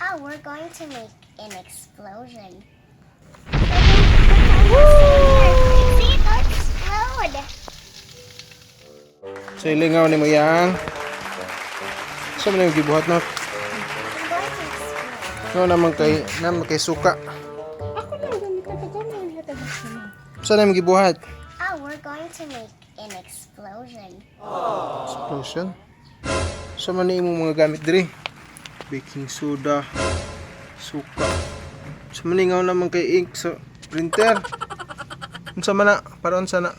Oh, we're going to make an explosion. See it explode. So ilingaw ni mo yang. Sa man yung gibuhat na? I'm going to explode. No naman kay suka. Ako na gamit na to kami ang hatag mo. Saan na yung gibuhat? Oh, we're going to make an explosion. Explosion. Sa man ni imong mga gamit diri? Baking soda, suka. Sa maningaw naman kay ink sa printer. Unsa man na? Para unsa na?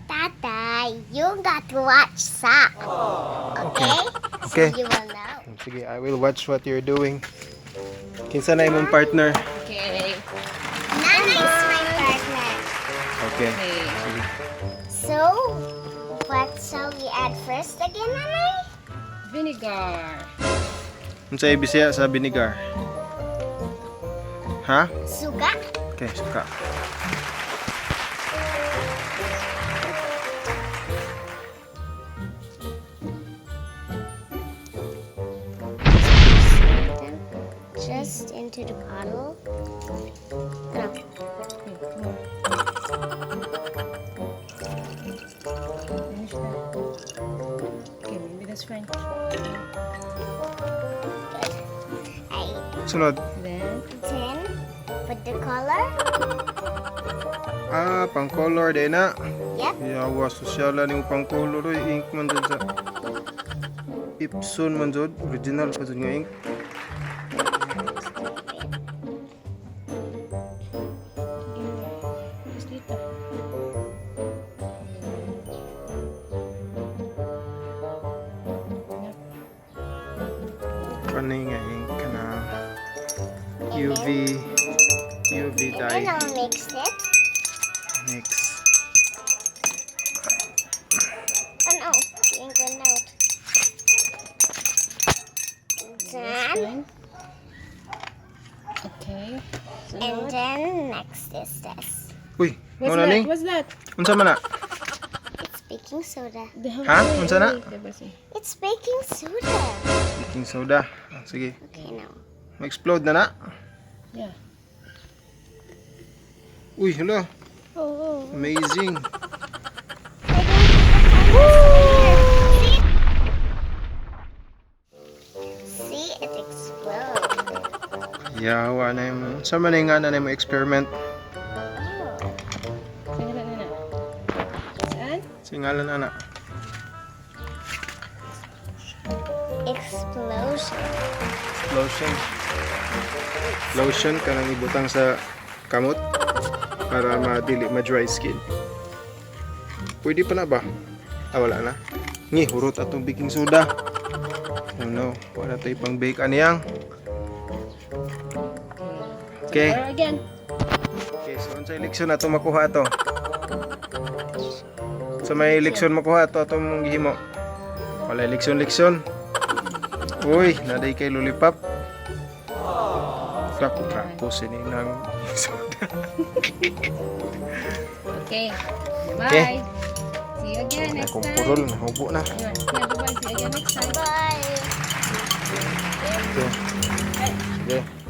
Tata, you got to watch Sak. Okay? Okay. So you will know. Sige, I will watch what you're doing. Kinsa na imong partner? Okay. Nanay's my partner. Okay. Okay. So, what shall we add first again, Nanay? Vinegar. Unsa ibisaya sa vinegar? Ha? Suga? Okay, suka. Just into the bottle. No. Finish that. Okay, maybe that's fine. Sunod. Then, Then, put the color. Ah, pang color din na. Yep. Yawa, sosyalan yung pang color. Ink man dyan sa Ipson man dyan. Original pa dyan nga ink. just dito. Panay nga ink na UV And then dye I'll mix it. mix. Oh no, the ink went out. Then, Fine. Okay. So and now, then next is this. Uy, what's ano that? ni? What's that? Unsa man na? It's baking soda. Ha? Unsa na? It's baking soda. Baking soda. Ah, sige, Okay, now. ma-explode na na. Yeah. Uy, hala. Oh. Amazing. See, it exploded. Yawa na yung... Sa man nga na yung experiment. Oh. Singalan na na. Saan? Singalan na na. Explosion. Lotion. Lotion kanang ibutang sa kamot para madili ma-dry skin. Pwede pa na ba? Ah, wala na. Ngi, hurot atong baking soda. Oh no, wala tayo pang bake. Ano yang? Okay. Or again. Okay, so unsay leksyon ato makuha to? Sa may leksyon makuha to atong gihimo. Wala leksyon. Uy, naday kay lollipop. Tapos ini ng soda. Okay. Bye. Okay. See you again next Kung time. purol, nahubo na. Ayun. Yeah, bye-bye. See you again next time. Bye. Okay. Sige.